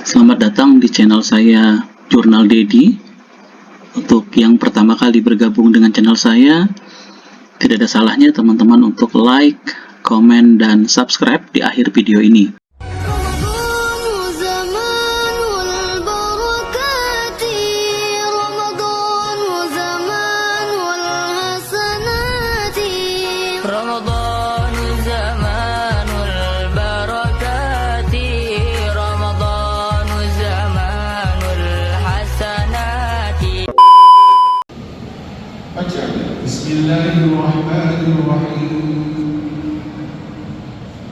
Selamat datang di channel saya Jurnal Dedi. Untuk yang pertama kali bergabung dengan channel saya, tidak ada salahnya teman-teman untuk like, komen, dan subscribe di akhir video ini. Bismillahirrahmanirrahim.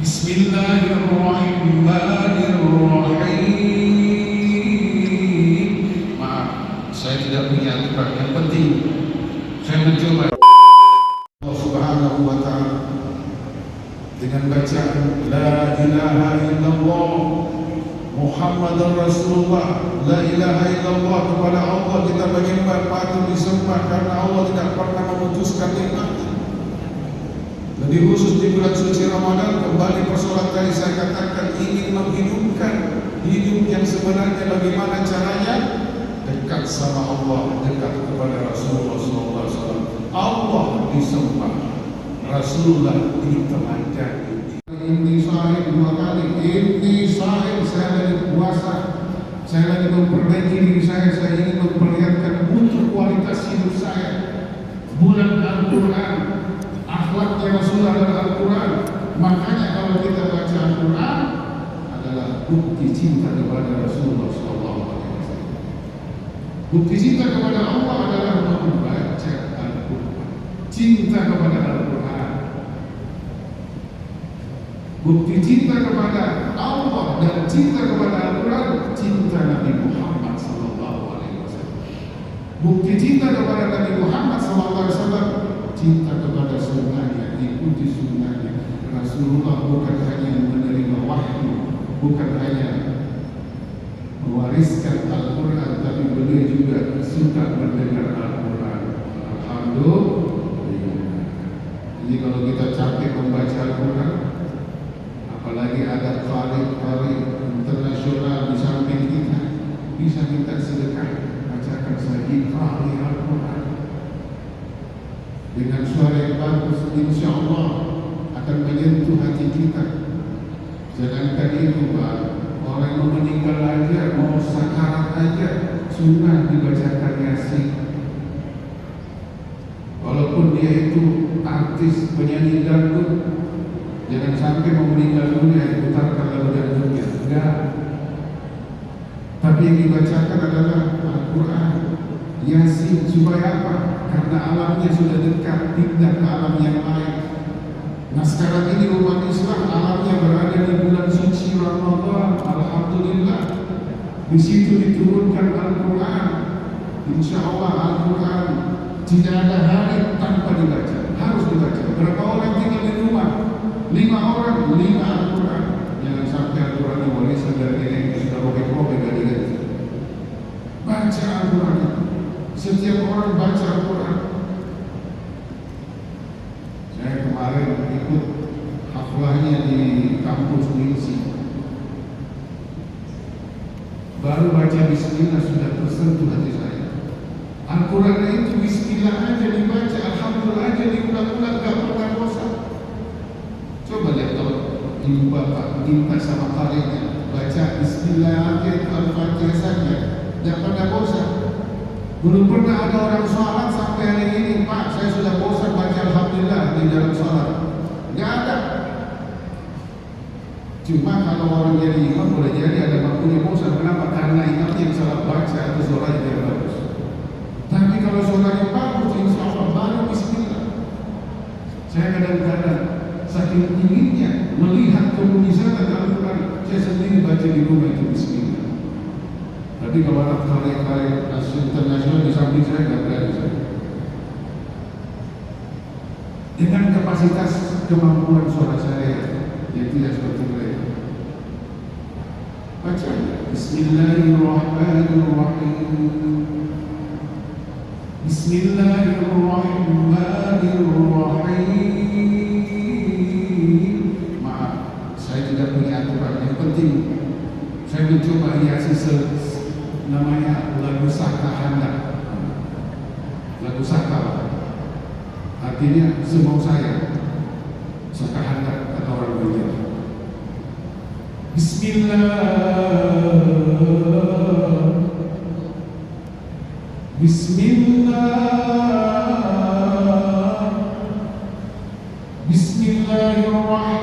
Bismillahirrahmanirrahim. Maaf, saya tidak punya aturan. Yang penting saya mencoba. Allah Subhanahu wa ta'ala dengan bacaan La ilaha illallah Muhammadur Rasulullah. La ilaha illallah, kepada Allah kita menyembah, patut disembah karena Allah tidak pernah memutuskan nikmatnya. Lebih khusus di bulan suci Ramadan, kembali persoalan tadi saya katakan ingin menghidupkan hidup yang sebenarnya. Bagaimana caranya? Dekat sama Allah, dekat kepada Rasulullah SAW. Allah disembah, Rasulullah diteladani. Ini sahib dua kali, ini sahib, saya lagi puasa, saya lagi memperbaiki diri saya ingin memperlihatkan mutu kualitas hidup saya. Bulan Al-Quran, akhlaknya Rasulullah dalam Al-Quran. Makanya kalau kita baca Al-Quran adalah bukti cinta kepada Rasulullah SAW. Bukti cinta kepada Allah adalah membaca Al-Quran, cinta kepada Al-Quran. Bukti cinta kepada Allah dan cinta kepada Al-Quran, cinta Nabi Muhammad SAW. Bukti cinta kepada Nabi Muhammad SAW, cinta kepada sunnahnya, ikuti sunnahnya. Rasulullah bukan hanya menerima wahyu, bukan hanya mewariskan Al-Quran, tapi beliau juga suka mendengar Al-Quran. Alhamdulillah. Jadi kalau kita capek membaca Al-Quran, apalagi ada qari internasional di samping kita, bisa kita sedekah, bacakan saja qari Al-Quran dengan suara yang bagus, insya Allah akan menyentuh hati kita. Jangankan itu Pak, orang yang meninggal aja, mau sakarat aja, sunnah dibacakan Yasin. Walaupun dia itu artis, penyanyi dangdut, jangan sampai mau meninggal dunia diputarkan lagu dangdutnya. Enggak. Tapi yang dibacakan adalah Al-Quran, Yasin. Supaya apa? Karena alamnya sudah dekat, pindah ke alam yang lain. Nah sekarang ini umat Islam alamnya berada di bulan suci Ramadan. Alhamdulillah, di situ diturunkan Al-Quran. Insya Allah Al-Quran tidak ada hari tanpa dibaca, harus dibaca. Berapa orang tinggal di rumah? 5 orang, 5 Al-Quran. Jangan sampai Al-Quran yang warisan dari nenek sudah robek-robek gak diganti. Baca Al-Quran. Setiap orang baca Al-Quran. Saya kemarin ikut haflahnya di kampus Unsi. Baru baca Bismillah sudah tersentuh hati saya. Al-Quran itu Bismillah aja dibaca, Alhamdulillah aja diulang-ulang, gak pernah bosan. Coba lihat kalau ibu bapak minta sama kalian baca Bismillah Al-Fatihah saja, gak pernah bosan. Belum pernah ada orang sholat sampai hari ini, Pak, saya sudah bosan baca Alhamdulillah di dalam sholat. Gak ada. Cuma kalau orang jadi imam boleh jadi ada waktunya bosan. Kenapa? Karena imamnya yang salah baca atau sholatnya yang bagus. Tapi kalau sholatnya bagus, insya Allah baru Bismillah. Saya kadang-kadang saking inginnya melihat kemuliaan Al-Quran, saya sendiri baca di rumah itu Bismillah. Tapi kalau ada karya-karya internasional di samping saya nggak berani saya. Dengan kapasitas kemampuan suara saya yang tidak seperti mereka. Baca Bismillahirrahmanirrahim. Bismillahirrahmanirrahim. Maaf, saya tidak punya aturan. Yang penting Saya mencoba hiasi namanya lagu Saka Handap. Lagu Saka artinya semau saya. Saka Handap kata orang Banjar. Bismillah, Bismillah, Bismillahirrahmanirrahim.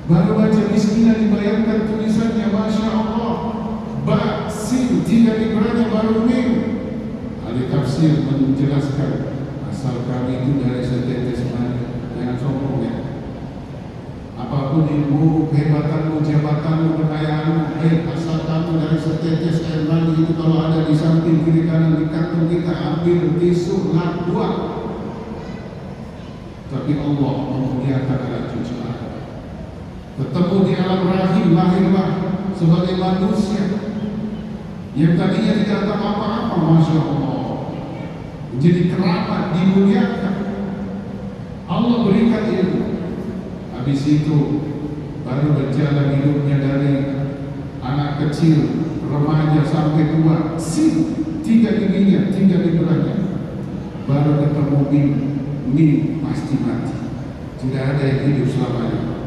Baru baca Bismillah dibayangkan tulisannya, Masya Allah. Ba, sin, tidak diberanya baru mim. Ahli tafsir menjelaskan asal kami itu dari setetes mani. Jangan sombong ya. Apapun ilmu, kehebatanmu, jabatanmu, kekayaanmu, asal kamu dari setetes air mani itu kalau ada di samping kiri kanan di kantong kita, ambil tisu, lap, buang. Tapi Allah memuliakan anak cucu Adam. Ketemu di alam rahim, lahirlah sebagai manusia yang tadinya tidak tahu apa-apa, Masya Allah, jadi keramat, dimuliakan. Allah berikan ilmu. Habis itu baru berjalan hidupnya dari anak kecil, remaja sampai tua. Sin, tiga giginya, tiga liburannya. Baru ketemu mim pasti mati. Tidak ada yang hidup selamanya,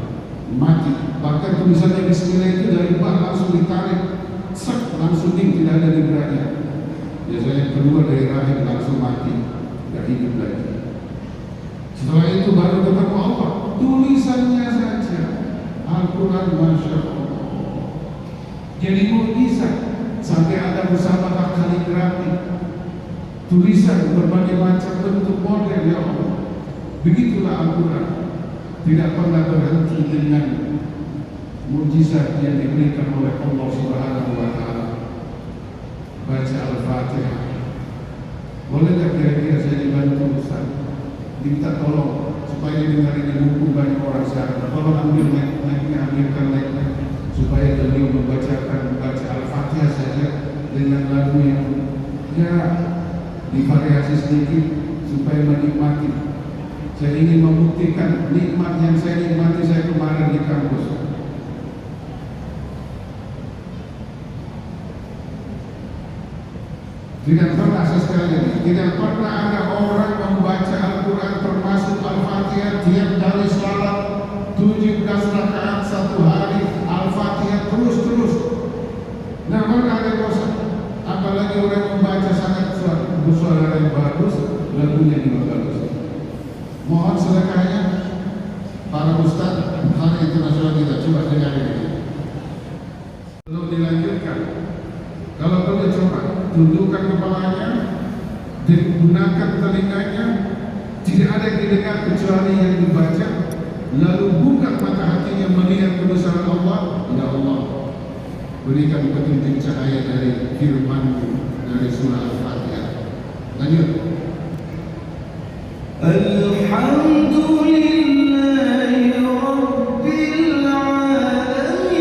mati. Bahkan tulisannya Bismillah itu dari bak langsung ditarik, sak, langsung tidak ada liburannya. Biasanya keluar dari rahim langsung mati, tidak hidup lagi. Setelah itu baru ketemu Allah. Tulisannya saja Al-Quran, Masya Allah, jadi mukjizat. Sampai ada musabaqah kaligrafi, tulisan berbagai macam bentuk model, ya Allah. Begitulah Al-Quran, tidak pernah berhenti dengan mukjizat yang diberikan oleh Allah Subhanahu wa Ta'ala. Baca Al-Fatihah. Bolehkah kira-kira saya dibantu Ustaz? Minta tolong supaya dengar ini buku banyak orang sekarang. Tolong ambil mic-nya, ambilkan mic-nya supaya beliau membaca Al-Fatihah saja dengan lagu yang ya divariasi sedikit supaya menikmati. Saya ingin membuktikan nikmat yang saya nikmati saya kemarin di kampus. Tidak pernah sekali, tidak pernah ada orang membaca Al-Quran termasuk Al-Fatihah tiap kali salat 17 rakaat satu hari, Al-Fatihah terus-terus. Nah, mana ada dosa? Apalagi orang membaca sangat suara yang bagus, lagunya juga bagus. Mohon sedekahnya para ustaz hari internasional kita, coba dengar ini. Belum dilanjutkan. Kalau boleh coba tundukkan kepalanya, digunakan telinganya, tidak ada yang didengar kecuali yang dibaca, lalu buka mata hatinya melihat kebesaran Allah. Ya Allah, berikan petunjuk cahaya dari firman-Mu dari surah Al-Fatihah. Lanjut. Alhamdulillahi Rabbil Alamin,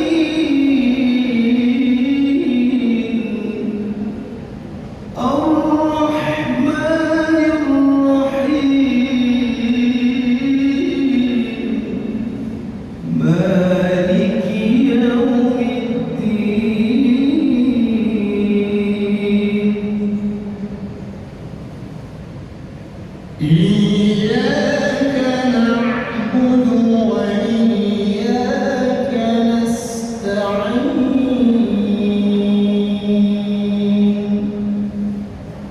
Ar-Rahmanir Rahim, Maliki Yawmiddin, Iyyaka na'budu wa iyyaka nasta'in,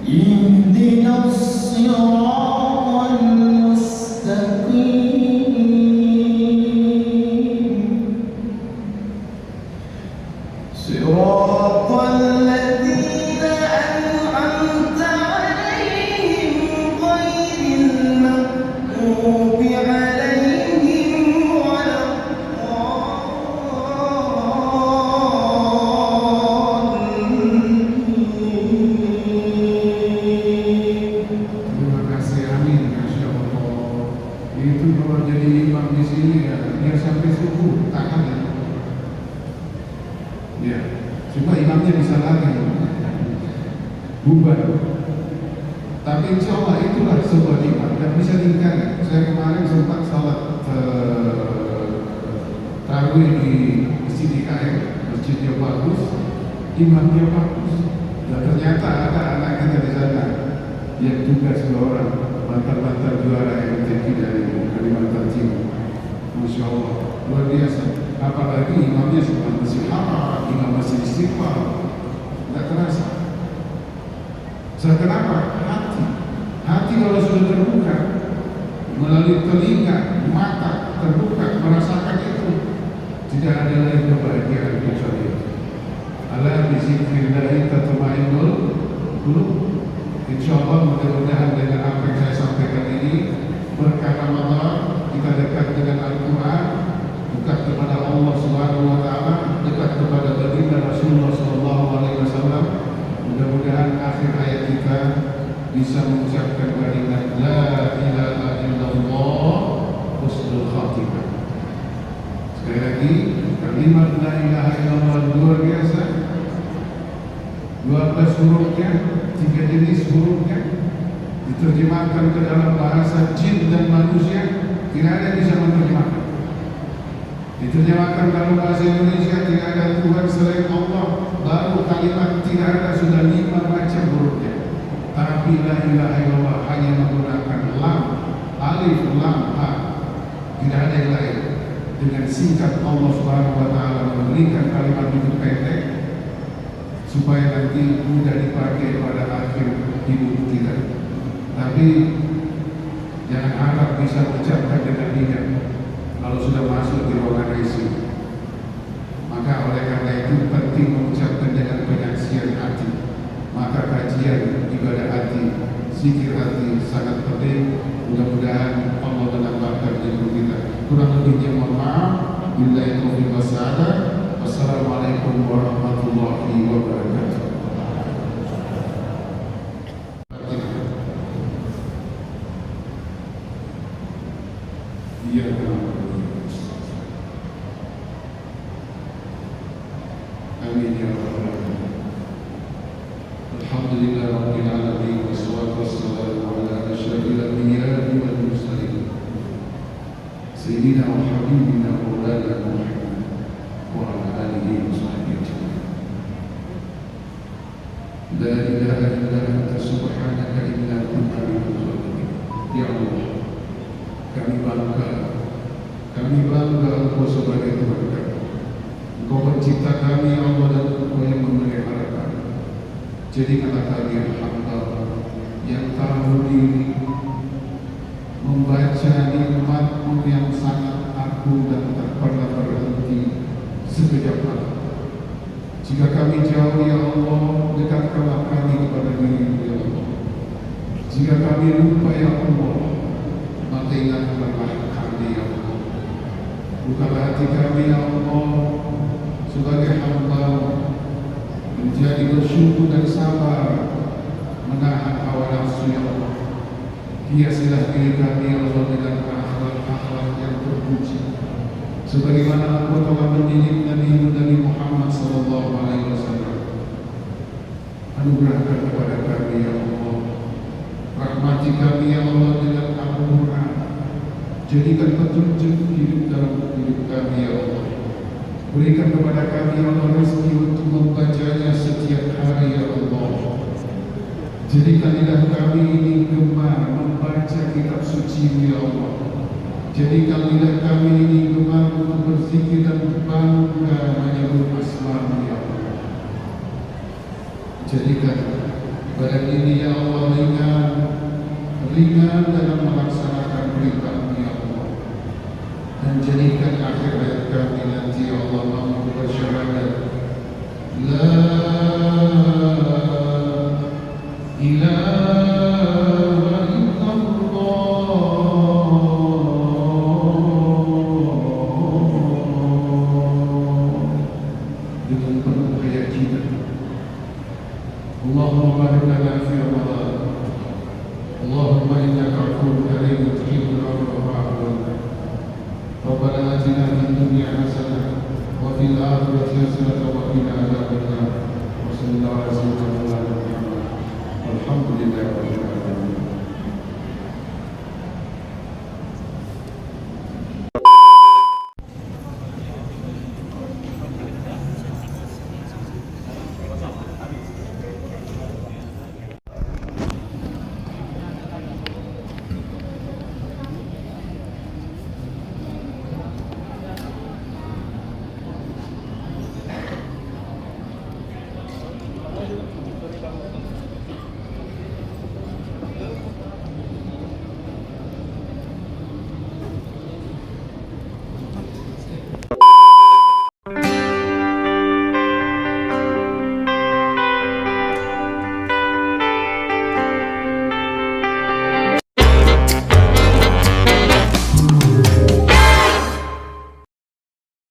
ihdinas siratal mustaqim, siratal ladzina an'amta 'alaihim ghairil maghdubi 'alaihim waladdallin. Terima kasih, amin, Masya Allah. Itu kalau jadi imam di sini ya, biar sampai subuh tahan ya. Ya, cuma imamnya bisa lari. bubar. Tapi insya Allah itulah sebuah nikmat dan bisa diingkari. Saya kemarin sempat salat tarawih di Masjid IKM, masjidnya bagus, imamnya bagus, dan ternyata ada anak kita di sana yang juga seorang mantan juara MTQ dari Kalimantan Timur. Masya Allah, luar biasa. Apalagi imamnya semua masih haram, imam masih istighfar, tidak terasa. Kenapa? Hati kalau sudah terbuka melalui telinga, mata terbuka merasakan itu, tidak ada lagi kebahagiaan kecuali itu. Ala bizikrillahi tatma'innul qulub. Insyaallah mudah-mudahan dengan apa yang saya sampaikan ini berkah Ramadan, kita dekat dengan Al-Quran, dekat kepada Allah Subhanahu wa taala, dekat kepada baginda Rasulullah sallallahu alaihi wasallam. Mudah-mudahan akhir hayat kita bisa mengucapkan kalimat la ilaha illallah husnul khatimah. Sekali lagi, kalimat la ilaha illallah luar biasa. 12 hurufnya, 3 jenis hurufnya, diterjemahkan ke dalam bahasa jin dan manusia, tidak ada yang bisa menerjemahkan. Diterjemahkan dalam bahasa Indonesia, tidak ada Tuhan selain Allah. Baru kalimat tidak ada sudah 5 macam hurufnya. Tapi la ilaha illallah hanya menggunakan lam, alif, lam, ha. Tidak ada yang lain. Dengan singkat Allah Subhanahu wa taala memberikan kalimat itu pendek supaya nanti mudah dipakai pada akhir hidup kita. Tapi jangan harap bisa mengucapkan dengan lidah kalau sudah masuk di ruangan ICU. Maka oleh karena itu penting mengucapkan dengan penyaksian hati. Maka kajian ibadah hati, zikir hati sangat penting. Mudah-mudahan Allah menambahkan ilmu kita. Kurang lebihnya mohon maaf. Billahi taufiq wal hidayah. Wassalamualaikum warahmatullahi wabarakatuh. Iya, amin ya rabbal alamin. Alhamdulillah rabbil alamin wassalatu wassalamu ala asyrafil anbiya'i wal mursalin sayyidina wa habibina maulana Muhammad wa ala alihi wa sahbihi ajma'in. La ilaha illa anta subhanaka inna kunna minadh dhalimin. Ya Allah, kami bangga Engkau sebagai Tuhan kami. Engkau pencipta kami Allah dan Engkau yang memelihara kami. Jadikanlah kami hamba yang tahu diri, membaca nikmat-Mu yang sangat agung dan tak pernah berhenti sekejap mata. Jika kami jauh ya Allah, dekatkanlah kami kepada diri-Mu ya Allah. Jika kami lupa ya Allah, maka ingatkanlah kami ya Allah. Bukalah hati kami ya Allah sebagai hamba menjadi bersyukur dan sabar, menahan hawa nafsu ya Allah. Hiasilah diri kami ya Allah dengan akhlak-akhlak yang terpuji, sebagaimana Engkau telah mendidik Nabi Muhammad sallallahu alaihi wasallam. Anugerahkan kepada kami ya Allah, rahmati kami ya Allah dengan Al-Quran. Jadikan petunjuk hidup dalam hidup kami ya Allah. Berikan kepada kami ya Allah rezeki untuk membacanya setiap hari ya Allah. Jadikan lidah kami ini gemar membaca kitab suci ya Allah. Jadikan lidah kami ini gemar untuk berzikir dan bangga menyebut asma-Mu ya Allah. Jadikan badan ini ya Allah ringan dalam melaksanakan perintah-Mu ya Allah. Dan jadikan akhir hayat kami nanti ya Allah mampu bersyahadat la ilaha illallah dengan penuh keyakinan. Allahumma barik lana fi Ramadan. Allahumma innaka afuwwun karim tuhibbul afwa fa'fu anna. Rabbana atina fid dunya hasanah wa fil akhirati hasanah wa qina adzabannar. Wa sallallahu alaihi wa sallam. Walhamdulillah.